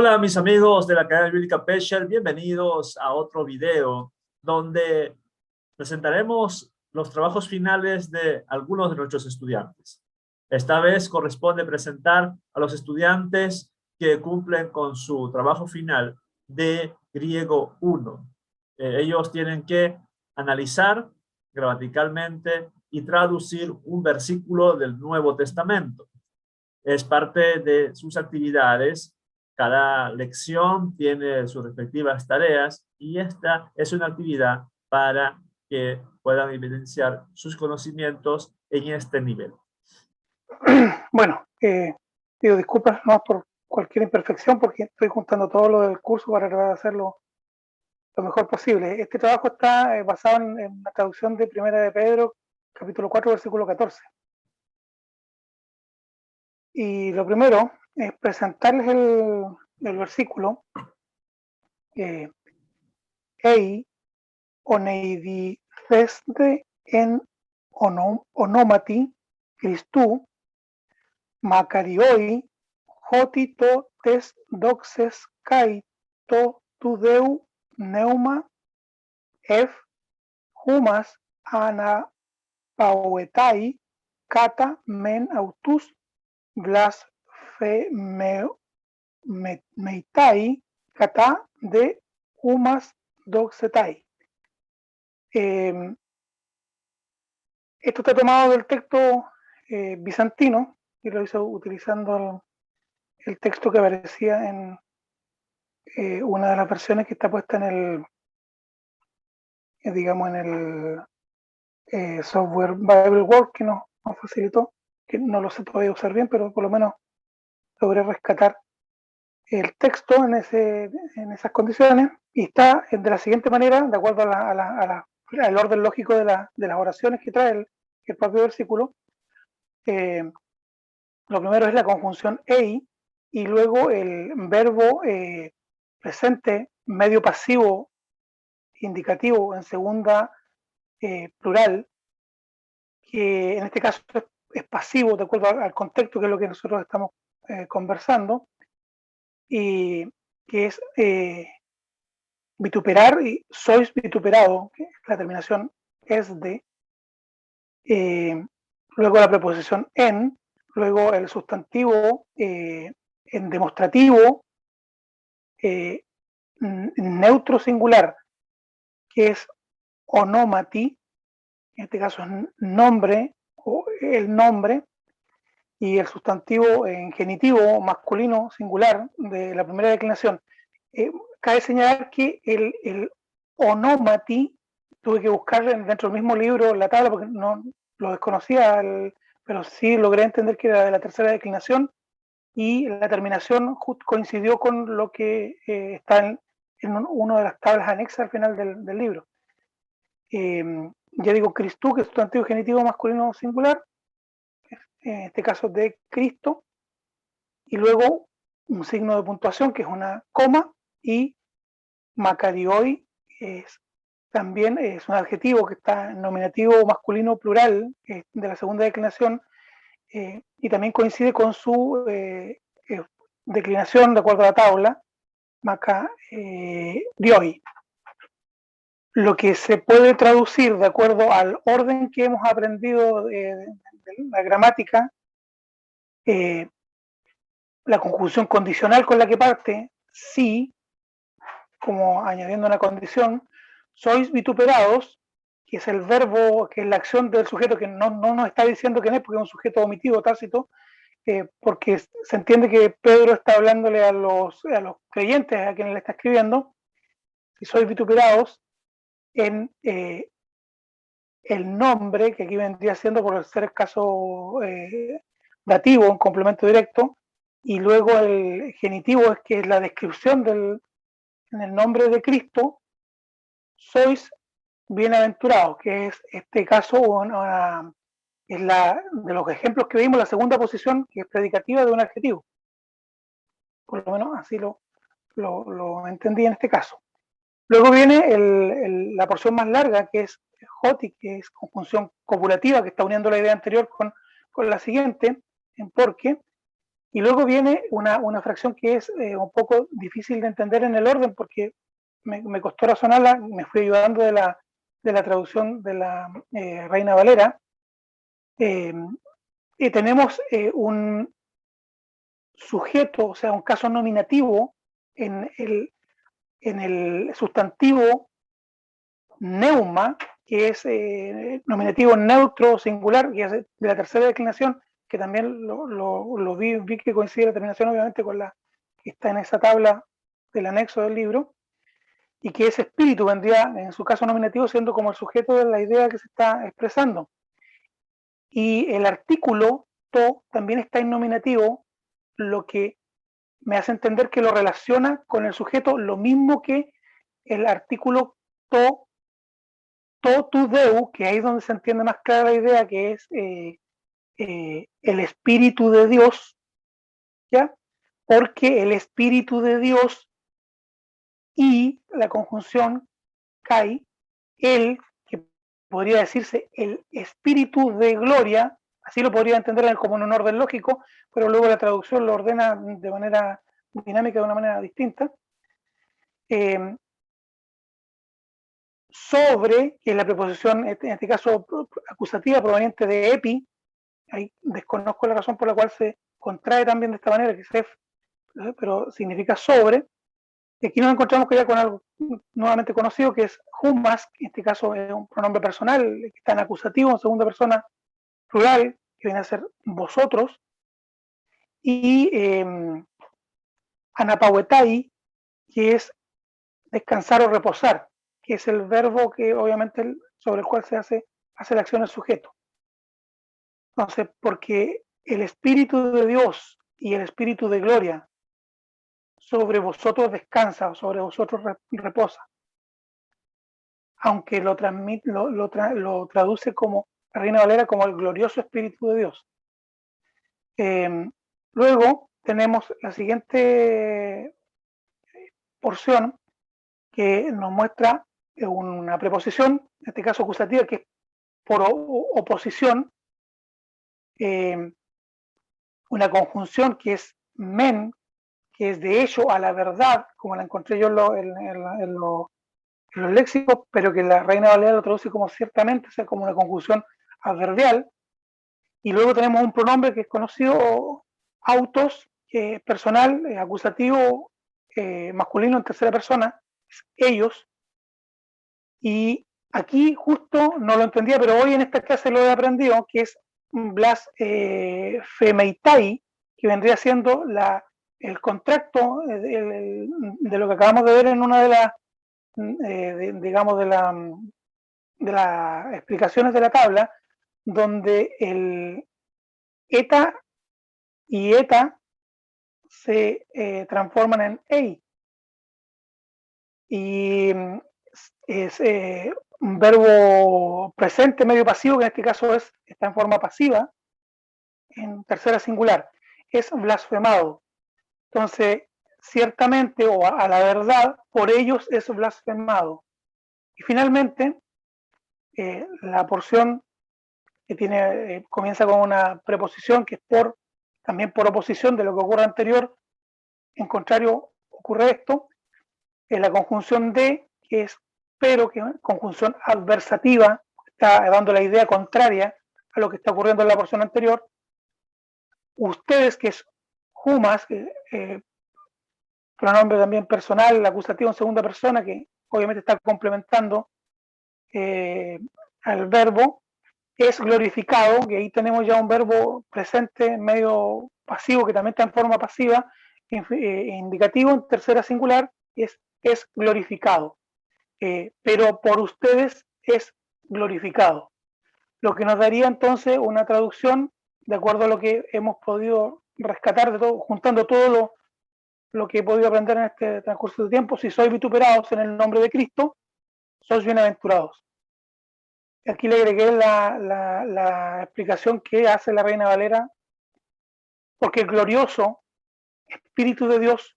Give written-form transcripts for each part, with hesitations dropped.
Hola mis amigos de la Academia Bíblica Pesher, bienvenidos a otro video donde presentaremos los trabajos finales de algunos de nuestros estudiantes. Esta vez corresponde presentar a los estudiantes que cumplen con su trabajo final de griego 1. Ellos tienen que analizar gramaticalmente y traducir un versículo del Nuevo Testamento. Es parte de sus actividades. Cada lección tiene sus respectivas tareas y esta es una actividad para que puedan evidenciar sus conocimientos en este nivel. Bueno, pido disculpas más por cualquier imperfección porque estoy juntando todo lo del curso para tratar de hacerlo lo mejor posible. Este trabajo está basado en la traducción de Primera de Pedro, capítulo 4, versículo 14. Y lo primero es presentarles el versículo Ei oneiditheste en onomati Christou Μακαριόι ότι το τες δόξες καί το του Δεού νέουμα χούμας αναπαουετάι κάτα μεν αυτούς βλασφεμεϊτάι κατά δε χούμας δόξετάι. Esto está tomado del texto bizantino y lo hizo utilizando el texto que aparecía en una de las versiones que está puesta en el, digamos, en el software Bible World que nos facilitó, que no lo sé todavía usar bien, pero por lo menos logré rescatar el texto en esas condiciones y está de la siguiente manera, de acuerdo al orden lógico de las oraciones que trae el propio versículo. Lo primero es la conjunción ei y luego el verbo presente medio pasivo indicativo en segunda plural, que en este caso es pasivo de acuerdo al contexto, que es lo que nosotros estamos conversando, y que es vituperar y sois vituperado, que la terminación es de, luego la preposición en, luego el sustantivo en demostrativo neutro singular, que es onomati, en este caso es nombre o el nombre, y el sustantivo en genitivo masculino singular de la primera declinación. Cabe señalar que el onomati tuve que buscar dentro del mismo libro la tabla porque no lo desconocía, pero sí logré entender que era de la tercera declinación y la terminación coincidió con lo que está en una de las tablas anexas al final del libro. Ya digo, Christou, que es sustantivo genitivo masculino singular, en este caso de Cristo, y luego un signo de puntuación que es una coma, y Macarioi también es un adjetivo que está en nominativo masculino plural de la segunda declinación, y también coincide con su declinación de acuerdo a la tabla, Macarioi. Lo que se puede traducir de acuerdo al orden que hemos aprendido de la gramática, la conjunción condicional con la que parte, sí, como añadiendo una condición, sois vituperados, que es el verbo, que es la acción del sujeto que no nos está diciendo quién es, porque es un sujeto omitido, tácito, porque se entiende que Pedro está hablándole a los creyentes a quienes le está escribiendo, si sois vituperados en el nombre, que aquí vendría siendo por ser el caso dativo, en complemento directo, y luego el genitivo es que es la descripción en el nombre de Cristo, sois bienaventurados, que es este caso es de los ejemplos que vimos, la segunda posición que es predicativa de un adjetivo. Por lo menos así lo entendí en este caso. Luego viene la porción más larga, que es joti, que es conjunción copulativa, que está uniendo la idea anterior con la siguiente, porque Y luego viene una fracción que es un poco difícil de entender en el orden porque me costó razonarla, me fui ayudando de la traducción de la Reina Valera. Y tenemos un sujeto, o sea, un caso nominativo en el sustantivo neuma, que es nominativo neutro singular, que es de la tercera declinación, que también lo vi que coincide la terminación obviamente con la que está en esa tabla del anexo del libro, y que ese espíritu vendría en su caso nominativo siendo como el sujeto de la idea que se está expresando. Y el artículo to también está en nominativo, lo que me hace entender que lo relaciona con el sujeto lo mismo que el artículo to tu deu, que ahí es donde se entiende más clara la idea, que es el Espíritu de Dios, ¿ya? Porque el Espíritu de Dios y la conjunción kai, el, que podría decirse el Espíritu de Gloria, así lo podría entender como en un orden lógico, pero luego la traducción lo ordena de manera dinámica, de una manera distinta. Sobre, que es la preposición, en este caso acusativa, proveniente de epi, ahí desconozco la razón por la cual se contrae también de esta manera, que es ef, pero significa sobre. Y aquí nos encontramos ya con algo nuevamente conocido, que es humas, que en este caso es un pronombre personal, que está en acusativo, en segunda persona plural, que viene a ser vosotros, y anapahuetai, que es descansar o reposar, que es el verbo que obviamente sobre el cual se hace la acción el sujeto. Entonces, porque el Espíritu de Dios y el Espíritu de gloria sobre vosotros descansa o sobre vosotros reposa, aunque lo traduce como la Reina Valera como el glorioso Espíritu de Dios. Luego tenemos la siguiente porción que nos muestra una preposición, en este caso acusativa, que es por oposición, una conjunción que es men, que es de hecho a la verdad, como la encontré yo en los léxicos, pero que la Reina Valera lo traduce como ciertamente, o sea, como una conjunción adverbial. Y luego tenemos un pronombre que es conocido, autos, que es personal, acusativo, masculino en tercera persona, es ellos. Y aquí justo no lo entendía, pero hoy en esta clase lo he aprendido, que es blas femeitai, que vendría siendo el contracto de lo que acabamos de ver en una de las, digamos, de las explicaciones de la tabla, donde el eta y eta se transforman en ei. Y es un verbo presente medio pasivo, que en este caso está en forma pasiva, en tercera singular, es blasfemado. Entonces, ciertamente, o a la verdad, por ellos es blasfemado. Y finalmente, la porción que comienza con una preposición que es también por oposición de lo que ocurre anterior, en contrario ocurre esto, en la conjunción de, que es pero, que es conjunción adversativa, está dando la idea contraria a lo que está ocurriendo en la porción anterior. Ustedes, que es humas, pronombre también personal, acusativo en segunda persona, que obviamente está complementando al verbo, es glorificado, que ahí tenemos ya un verbo presente medio pasivo, que también está en forma pasiva, indicativo en tercera singular, es glorificado. Pero por ustedes es glorificado. Lo que nos daría entonces una traducción, de acuerdo a lo que hemos podido rescatar de todo, juntando todo lo que he podido aprender en este transcurso de tiempo: si sois vituperados en el nombre de Cristo, sois bienaventurados. Aquí le agregué la explicación que hace la Reina Valera, porque el glorioso Espíritu de Dios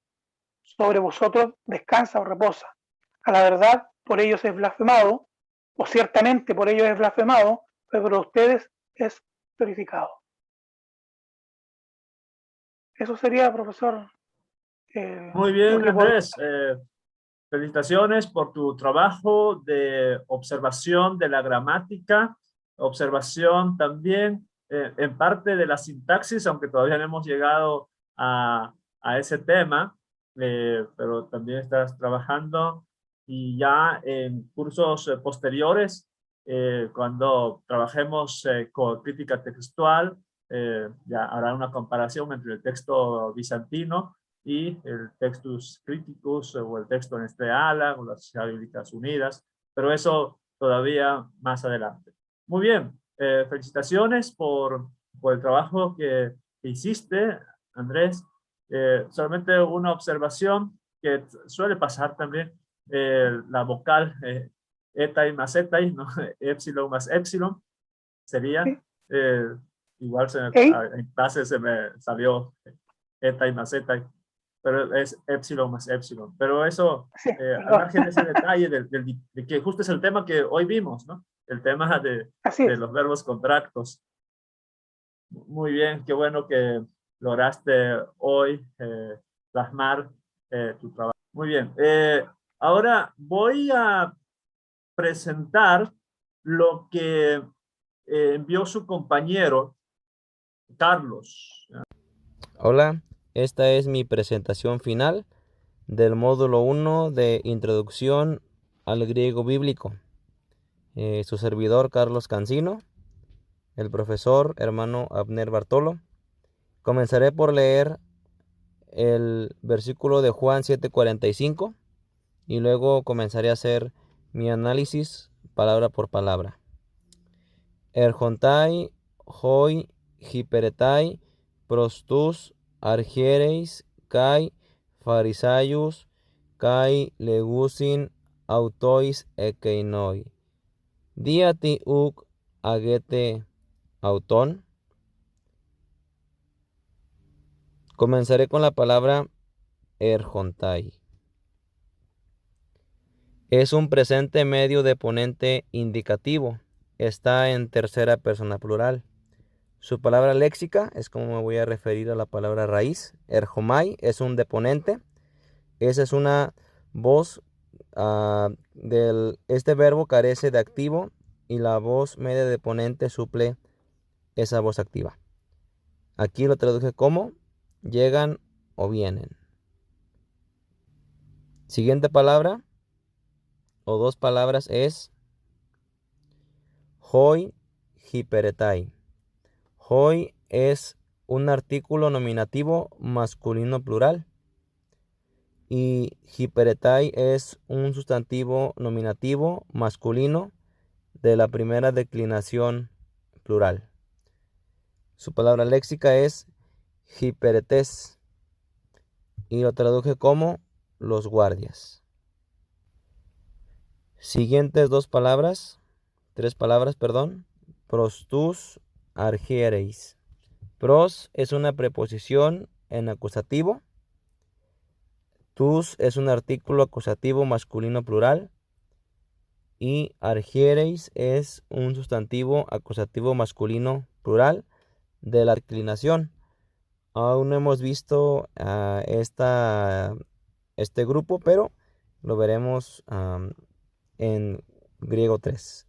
sobre vosotros descansa o reposa. A la verdad, por ellos es blasfemado, o ciertamente por ellos es blasfemado, pero por ustedes es glorificado. Eso sería, profesor, Muy lo bien, que podría... Andrés. Felicitaciones por tu trabajo de observación de la gramática, observación también en parte de la sintaxis, aunque todavía no hemos llegado a ese tema, pero también estás trabajando y ya en cursos posteriores, cuando trabajemos con crítica textual, ya hará una comparación entre el texto bizantino y el Textus Criticus o el texto en este ala o las Sociedades Bíblicas Unidas, pero eso todavía más adelante. Muy bien, felicitaciones por el trabajo que hiciste, Andrés. Solamente una observación que suele pasar también, la vocal etai más etai, ¿no? Epsilon más epsilon, sería, Sí. igual Ey, en clase se me salió etai más etai, pero es epsilon más epsilon. Pero eso, sí, al perdón. margen de ese detalle, de que justo es el tema que hoy vimos, ¿no? El tema Así de es. los verbos contractos. Muy bien, qué bueno que lograste hoy plasmar tu trabajo. Muy bien, ahora voy a presentar lo que envió su compañero Carlos. Hola, esta es mi presentación final del módulo 1 de Introducción al Griego Bíblico. Su servidor Carlos Cancino, el profesor hermano Abner Bartolo. Comenzaré por leer el versículo de Juan 7:45 y luego comenzaré a hacer mi análisis palabra por palabra. Erjontai, hoi, hiperetai, prostus, argiereis, kai, farisaius, kai legusin, autois ekeinoi. Diati uk agete auton. Comenzaré con la palabra erjontai. Es un presente medio de ponente indicativo. Está en tercera persona plural. Su palabra léxica es como me voy a referir a la palabra raíz. Erjomai es un deponente. Esa es una voz este verbo carece de activo y la voz media de deponente suple esa voz activa. Aquí lo traduje como llegan o vienen. Siguiente palabra o dos palabras es hoi hiperetai. Hoi es un artículo nominativo masculino plural y hiperetai es un sustantivo nominativo masculino de la primera declinación plural. Su palabra léxica es hiperetes y lo traduje como los guardias. Siguientes tres palabras, perdón. Prostus argiereis. Pros es una preposición en acusativo. Tus es un artículo acusativo masculino plural. Y argiereis es un sustantivo acusativo masculino plural de la declinación. Aún no hemos visto este grupo, pero lo veremos en griego 3.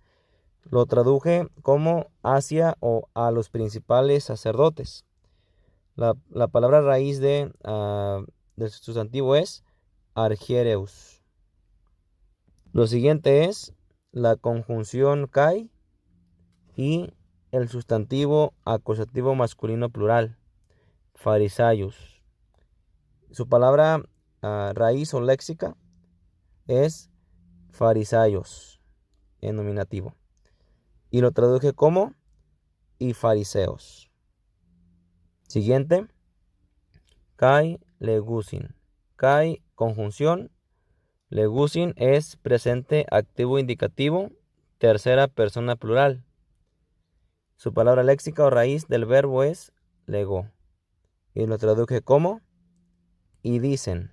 Lo traduje como hacia o a los principales sacerdotes. La palabra raíz del sustantivo es argiereus. Lo siguiente es la conjunción kai y el sustantivo acusativo masculino plural, farisaios. Su palabra raíz o léxica es farisaios en nominativo. Y lo traduje como y fariseos. Siguiente, kai legusin. Kai, conjunción. Legusin es presente activo indicativo, tercera persona plural. Su palabra léxica o raíz del verbo es legó. Y lo traduje como y dicen.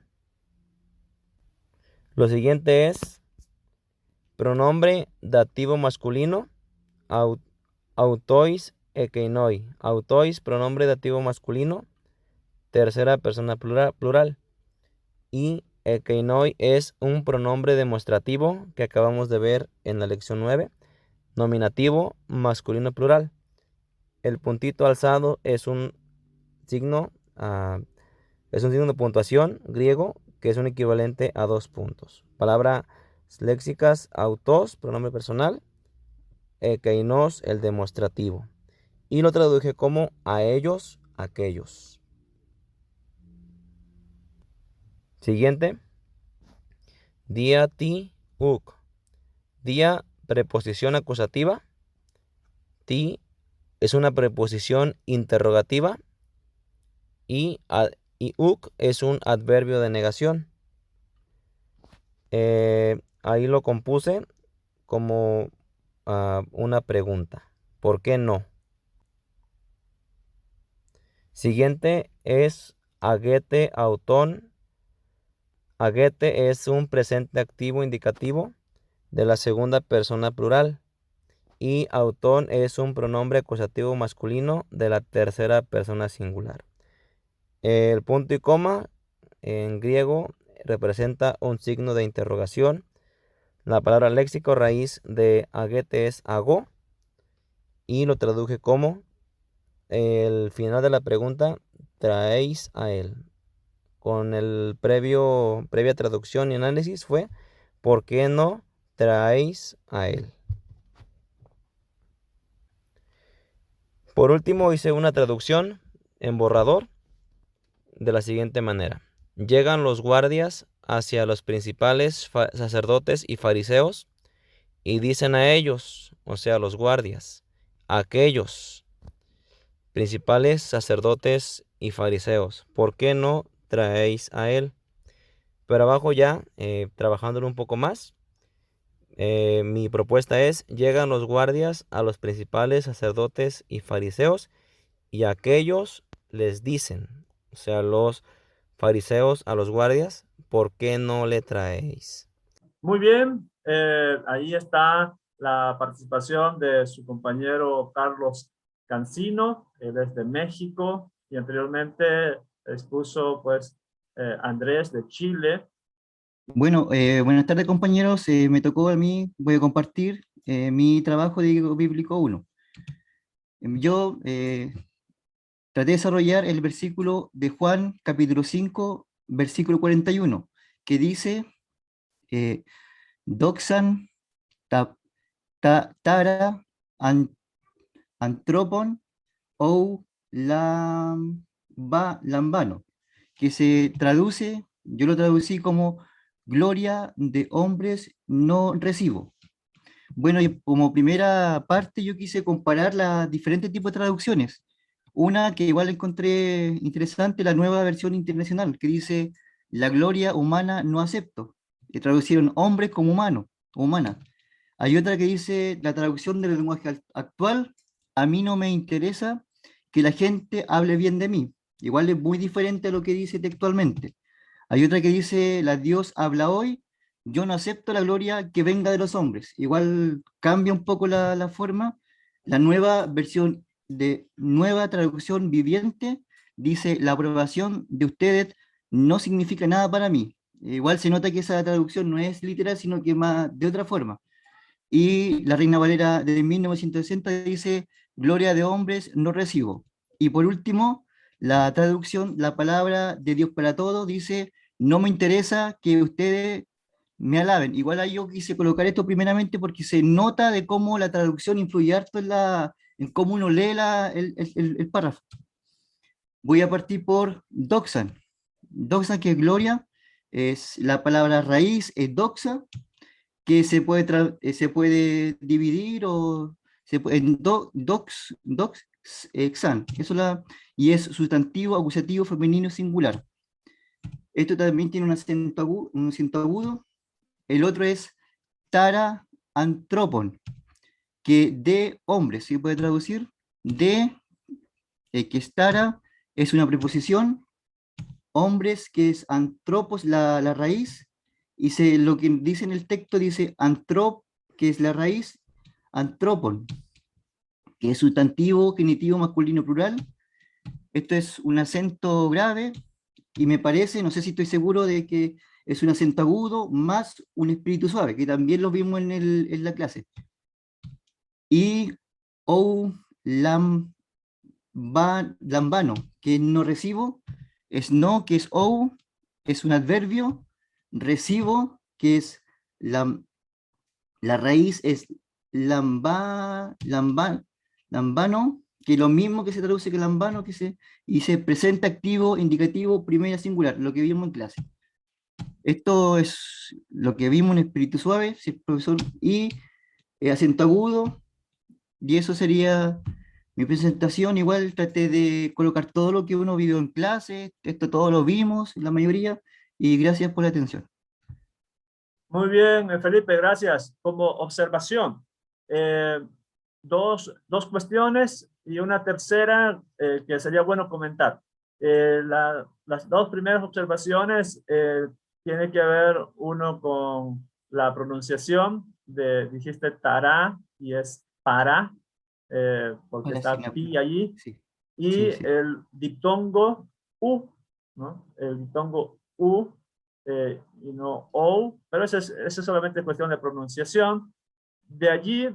Lo siguiente es pronombre dativo masculino, autois ekeinoi. Autois, pronombre dativo masculino, tercera persona plural. Y ekeinoi es un pronombre demostrativo que acabamos de ver en la lección 9, nominativo masculino plural. El puntito alzado es un signo, de puntuación griego que es un equivalente a 2 puntos. Palabras léxicas: autos, pronombre personal; ekeinos, el demostrativo. Y lo traduje como a ellos, aquellos. Siguiente. Dia ti uk. Dia, preposición acusativa. Ti es una preposición interrogativa. Y uk es un adverbio de negación. Ahí lo compuse como una pregunta. ¿Por qué no? Siguiente es agete autón. Agete es un presente activo indicativo de la segunda persona plural. Y autón es un pronombre acusativo masculino de la tercera persona singular. El punto y coma en griego representa un signo de interrogación. La palabra léxico raíz de agete es ago. Y lo traduje como el final de la pregunta: traéis a él. Con el previa traducción y análisis fue: ¿por qué no traéis a él? Por último, hice una traducción en borrador de la siguiente manera: llegan los guardias hacia los principales sacerdotes y fariseos y dicen a ellos, o sea, los guardias, aquellos principales sacerdotes y fariseos, ¿por qué no traéis a él? Pero abajo ya, trabajándolo un poco más, mi propuesta es: llegan los guardias a los principales sacerdotes y fariseos y aquellos les dicen, o sea, los fariseos a los guardias, ¿por qué no le traéis? Muy bien, ahí está la participación de su compañero Carlos Cancino, desde México, y anteriormente expuso pues Andrés de Chile. Bueno, buenas tardes compañeros. Me tocó a mí, voy a compartir mi trabajo de Griego Bíblico 1. Yo traté de desarrollar el versículo de Juan, capítulo 5, versículo 41, que dice, doxan tara antropon ou lambano, que se traduce, yo lo traducí como gloria de hombres no recibo. Bueno, y como primera parte yo quise comparar las diferentes tipos de traducciones. Una que igual encontré interesante, la nueva versión internacional, que dice, la gloria humana no acepto. Que traducieron hombres como humano, humana. Hay otra que dice, la traducción del lenguaje actual, a mí no me interesa que la gente hable bien de mí. Igual es muy diferente a lo que dice textualmente. Hay otra que dice, la Dios habla hoy, yo no acepto la gloria que venga de los hombres. Igual cambia un poco la forma. La nueva versión de nueva traducción viviente dice, la aprobación de ustedes no significa nada para mí. Igual se nota que esa traducción no es literal, sino que más de otra forma. Y la Reina Valera de 1960 dice, gloria de hombres no recibo. Y por último, la traducción, la palabra de Dios para todos, dice, no me interesa que ustedes me alaben. Igual ahí yo quise colocar esto primeramente porque se nota de cómo la traducción influye harto en cómo uno lee el párrafo. Voy a partir por doxan. Doxan, que es gloria, es la palabra raíz, es doxa, que se puede dividir o en xan, y es sustantivo acusativo femenino singular. Esto también tiene un acento agudo. El otro es tara antropon, que de hombre, ¿se puede traducir? De, que es tara, es una preposición, hombres, que es antropos, la raíz, y lo que dice en el texto dice antrop, que es la raíz, antropon, que es sustantivo genitivo masculino plural, Esto es un acento grave y me parece, no sé si estoy seguro de que es un acento agudo más un espíritu suave, que también lo vimos en la clase. Y ou lambano, que es no recibo, es no, que es ou, es un adverbio, recibo, que es la raíz es lambano, que es lo mismo que se traduce que lambano, y se presenta activo, indicativo, primera singular, lo que vimos en clase. Esto es lo que vimos en espíritu suave, sí, profesor, y acento agudo, y eso sería mi presentación. Igual traté de colocar todo lo que uno vivió en clase, esto todo lo vimos, la mayoría, y gracias por la atención. Muy bien, Felipe, gracias. Como observación, dos cuestiones y una tercera que sería bueno comentar. Las dos primeras observaciones tiene que ver uno con la pronunciación dijiste tará y es para, porque Ahora sí, está pi allí, sí, y sí, sí. el diptongo u, ¿no? El diptongo u y no o, pero eso es solamente cuestión de pronunciación. De allí,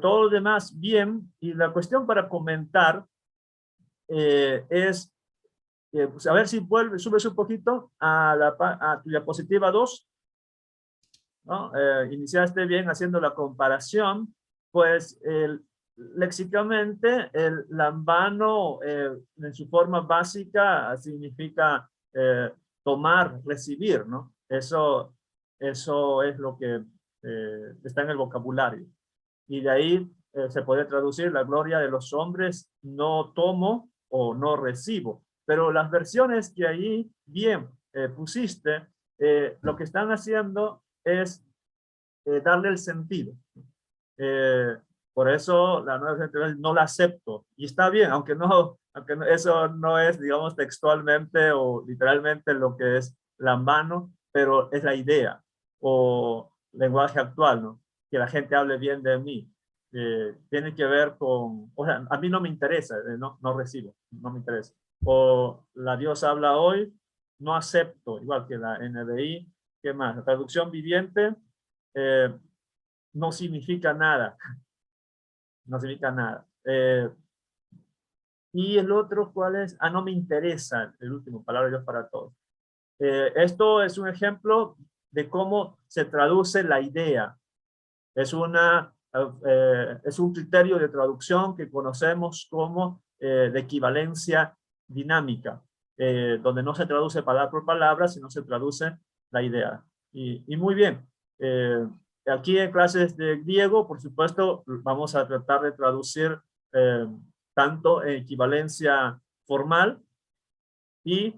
todo lo demás bien, y la cuestión para comentar es, pues a ver si subes un poquito a tu diapositiva 2, ¿no? Iniciaste bien haciendo la comparación, pues léxicamente el lambano en su forma básica significa tomar, recibir, ¿no? Eso es lo que está en el vocabulario. Y de ahí se puede traducir la gloria de los hombres, no tomo o no recibo. Pero las versiones que ahí bien pusiste, lo que están haciendo es darle el sentido. Eh, por eso la nueva versión no la acepto. Y está bien, aunque eso no es, digamos, textualmente o literalmente lo que es la mano, pero es la idea o lenguaje actual, ¿no? Que la gente hable bien de mí. Tiene que ver con, o sea, a mí no me interesa, no recibo, no me interesa. O la Dios habla hoy, no acepto, igual que la NBI. ¿Qué más? La traducción viviente no significa nada, no significa nada. Y el otro, ¿cuál es? Ah, no me interesa, el último, palabra de Dios para todos. Esto es un ejemplo de cómo se traduce la idea. Es un criterio de traducción que conocemos como de equivalencia dinámica, donde no se traduce palabra por palabra, sino se traduce la idea. Y muy bien. Aquí en clases de griego, por supuesto, vamos a tratar de traducir eh, tanto en equivalencia formal y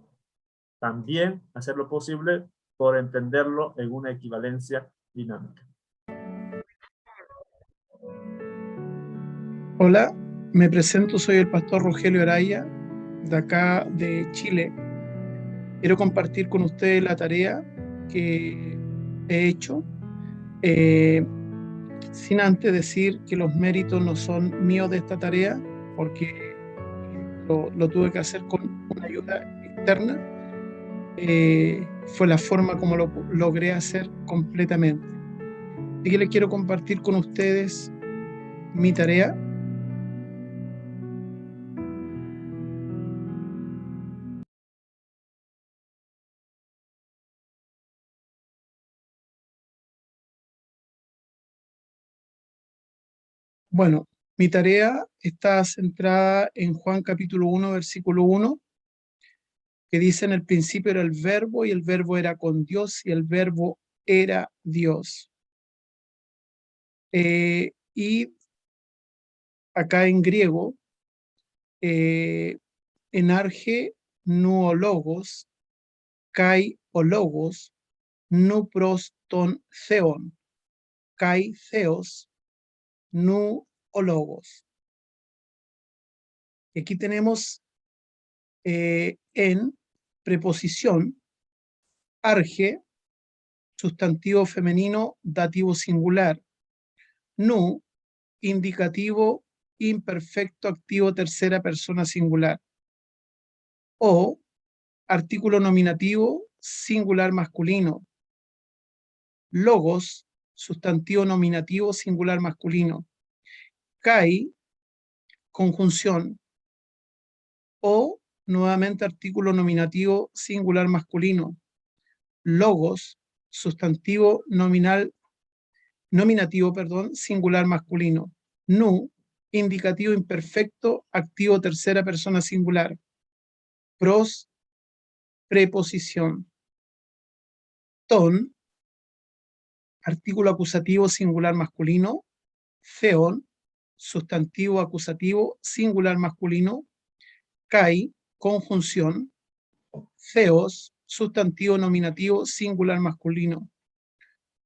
también hacer lo posible por entenderlo en una equivalencia dinámica. Hola, me presento, soy el pastor Rogelio Araya, de acá de Chile. Quiero compartir con ustedes la tarea que he hecho, sin antes decir que los méritos no son míos de esta tarea, porque lo tuve que hacer con una ayuda externa. Fue la forma como lo logré hacer completamente. Así que les quiero compartir con ustedes mi tarea. Bueno, mi tarea está centrada en Juan capítulo 1, versículo 1, que dice: en el principio era el verbo y el verbo era con Dios y el verbo era Dios. Y acá en griego, en arge nuologos, kai ologos, nu proston theon, kai theos, nu ologos. Y aquí tenemos en preposición arge, sustantivo femenino, dativo singular; nu, indicativo imperfecto activo tercera persona singular; O, artículo nominativo singular masculino. Logos, sustantivo nominativo singular masculino. Kai, conjunción. O, nuevamente artículo nominativo singular masculino. Logos, sustantivo nominativo, singular masculino. Nu, indicativo imperfecto, activo tercera persona singular. Pros, preposición. Ton, artículo acusativo singular masculino. Theon, sustantivo acusativo singular masculino. Kai, conjunción. Theos, sustantivo nominativo singular masculino.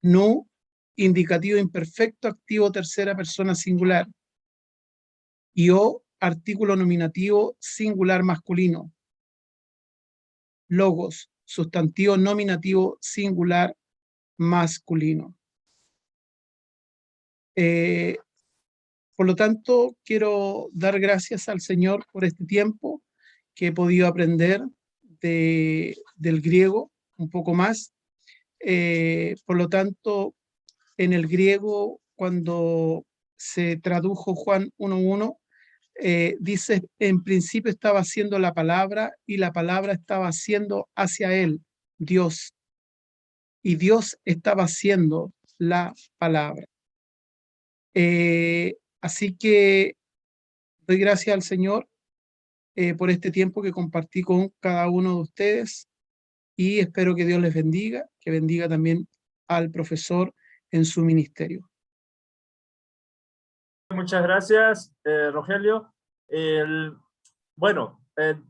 Nu, indicativo imperfecto, activo tercera persona singular. Y o, artículo nominativo singular masculino. Logos, sustantivo nominativo singular masculino. Por lo tanto, quiero dar gracias al Señor por este tiempo que he podido aprender del griego un poco más. Por lo tanto, en el griego, cuando se tradujo Juan 1:1, dice, en principio estaba haciendo la palabra y la palabra estaba haciendo hacia él, Dios. Y Dios estaba haciendo la palabra. Así que doy gracias al Señor por este tiempo que compartí con cada uno de ustedes y espero que Dios les bendiga, que bendiga también al profesor en su ministerio. Muchas gracias, Rogelio. Bueno,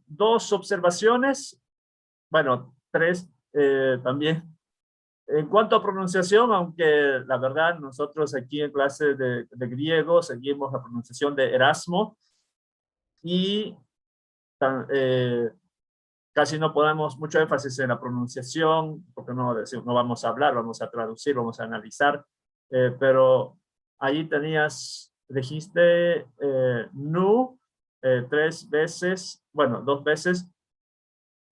dos observaciones, bueno, tres también. En cuanto a pronunciación, aunque la verdad nosotros aquí en clase de griego seguimos la pronunciación de Erasmo y casi no ponemos mucho énfasis en la pronunciación, porque no vamos a hablar, vamos a traducir, vamos a analizar, pero ahí dijiste nu 3 veces, bueno, 2 veces,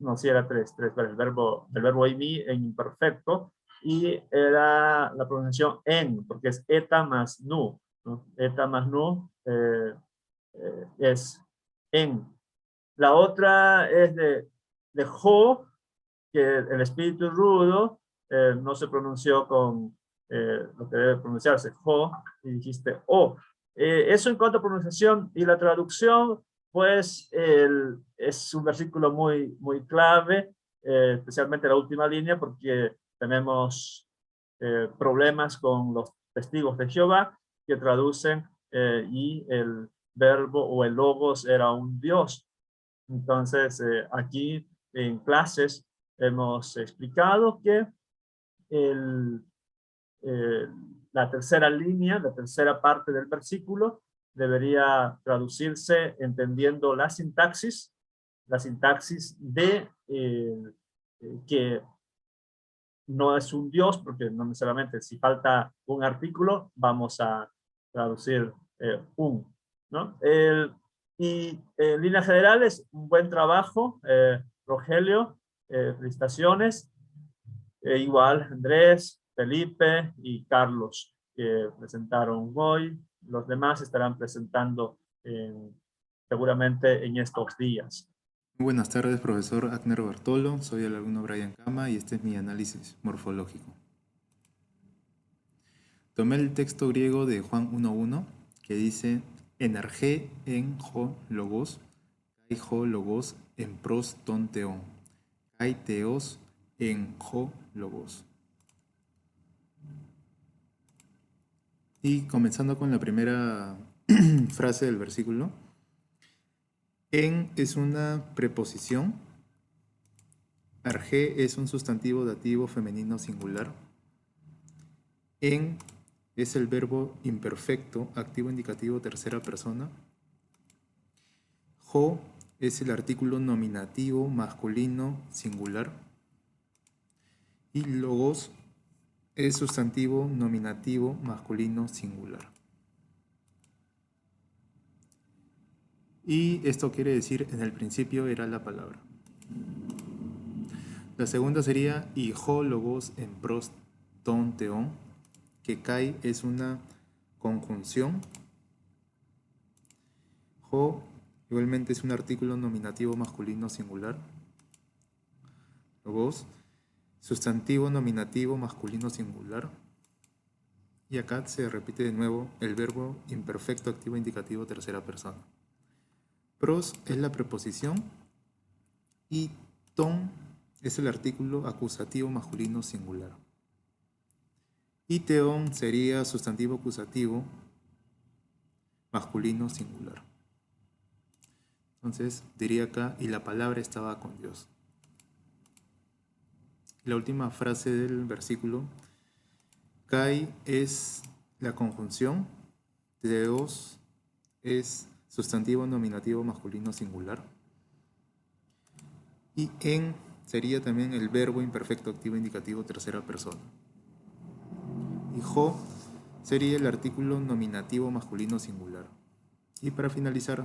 no, sí era tres veces, el verbo imi en imperfecto, y era la pronunciación en, porque es eta más nu, ¿no? Eta más nu es en. La otra es de jo, que el espíritu rudo no se pronunció con lo que debe pronunciarse, jo, y dijiste o. Eso en cuanto a pronunciación y la traducción, pues es un versículo muy clave, especialmente la última línea, porque tenemos problemas con los testigos de Jehová que traducen y el verbo o el logos era un Dios. Entonces, aquí en clases hemos explicado que el, la tercera línea, la tercera parte del versículo, debería traducirse entendiendo la sintaxis de que no es un Dios, porque no necesariamente si falta un artículo, vamos a traducir un, ¿no? Y en líneas generales, un buen trabajo, Rogelio, felicitaciones. Igual Andrés, Felipe y Carlos, que presentaron hoy. Los demás estarán presentando seguramente en estos días. Buenas tardes, profesor Agner Bartolo. Soy el alumno Brian Kama y este es mi análisis morfológico. Tomé el texto griego de Juan 1:1 que dice energé en jo logos, kai jo logos en pros ton teon, kai teos en jo logos. Y comenzando con la primera frase del versículo, en es una preposición, arge es un sustantivo dativo femenino singular, en es el verbo imperfecto, activo indicativo tercera persona, jo es el artículo nominativo masculino singular y logos es sustantivo nominativo masculino singular. Y esto quiere decir, en el principio era la palabra. La segunda sería hijo logos en pros ton teón, que kai es una conjunción. Jo igualmente es un artículo nominativo masculino singular. Logos, sustantivo nominativo masculino singular. Y acá se repite de nuevo el verbo imperfecto activo indicativo tercera persona. Pros es la preposición y ton es el artículo acusativo masculino singular. Y teón sería sustantivo acusativo masculino singular. Entonces diría acá, y la palabra estaba con Dios. La última frase del versículo, kai es la conjunción, Theos es sustantivo nominativo masculino singular, y en sería también el verbo imperfecto activo indicativo tercera persona. Y jo sería el artículo nominativo masculino singular. Y para finalizar,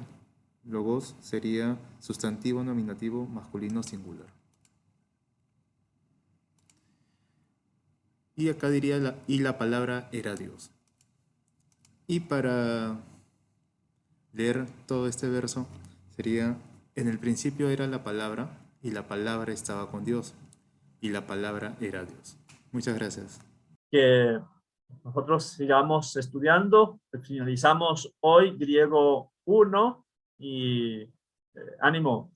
logos sería sustantivo nominativo masculino singular. Y acá diría la palabra era Dios. Y para leer todo este verso sería, en el principio era la palabra, y la palabra estaba con Dios, y la palabra era Dios. Muchas gracias. Que nosotros sigamos estudiando. Finalizamos hoy griego 1 y ánimo,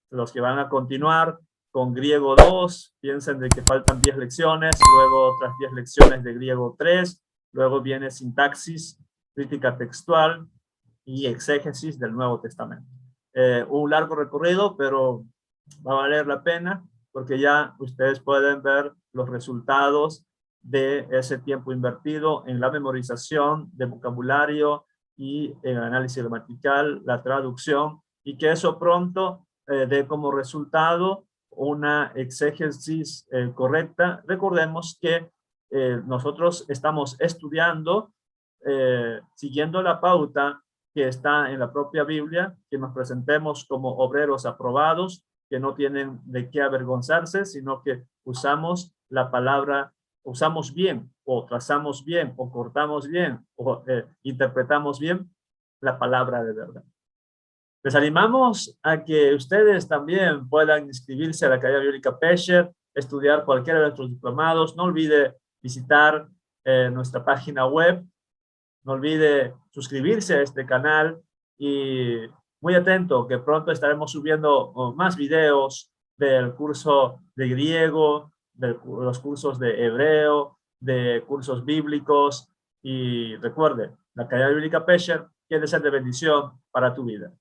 los que van a continuar con griego 2, piensen de que faltan 10 lecciones, luego otras 10 lecciones de griego 3, luego viene sintaxis, crítica textual y exégesis del Nuevo Testamento. Un largo recorrido, pero va a valer la pena porque ya ustedes pueden ver los resultados de ese tiempo invertido en la memorización de vocabulario y en el análisis gramatical, la traducción, y que eso pronto dé como resultado una exégesis correcta. Recordemos que nosotros estamos estudiando siguiendo la pauta que está en la propia Biblia, que nos presentemos como obreros aprobados, que no tienen de qué avergonzarse, sino que usamos la palabra, usamos bien, o trazamos bien, o cortamos bien, o interpretamos bien la palabra de verdad. Les animamos a que ustedes también puedan inscribirse a la Academia Bíblica Pesher, estudiar cualquiera de nuestros diplomados. No olvide visitar nuestra página web. No olvide suscribirse a este canal y muy atento que pronto estaremos subiendo más videos del curso de griego, de los cursos de hebreo, de cursos bíblicos. Y recuerde, la Academia Bíblica Pesher quiere ser de bendición para tu vida.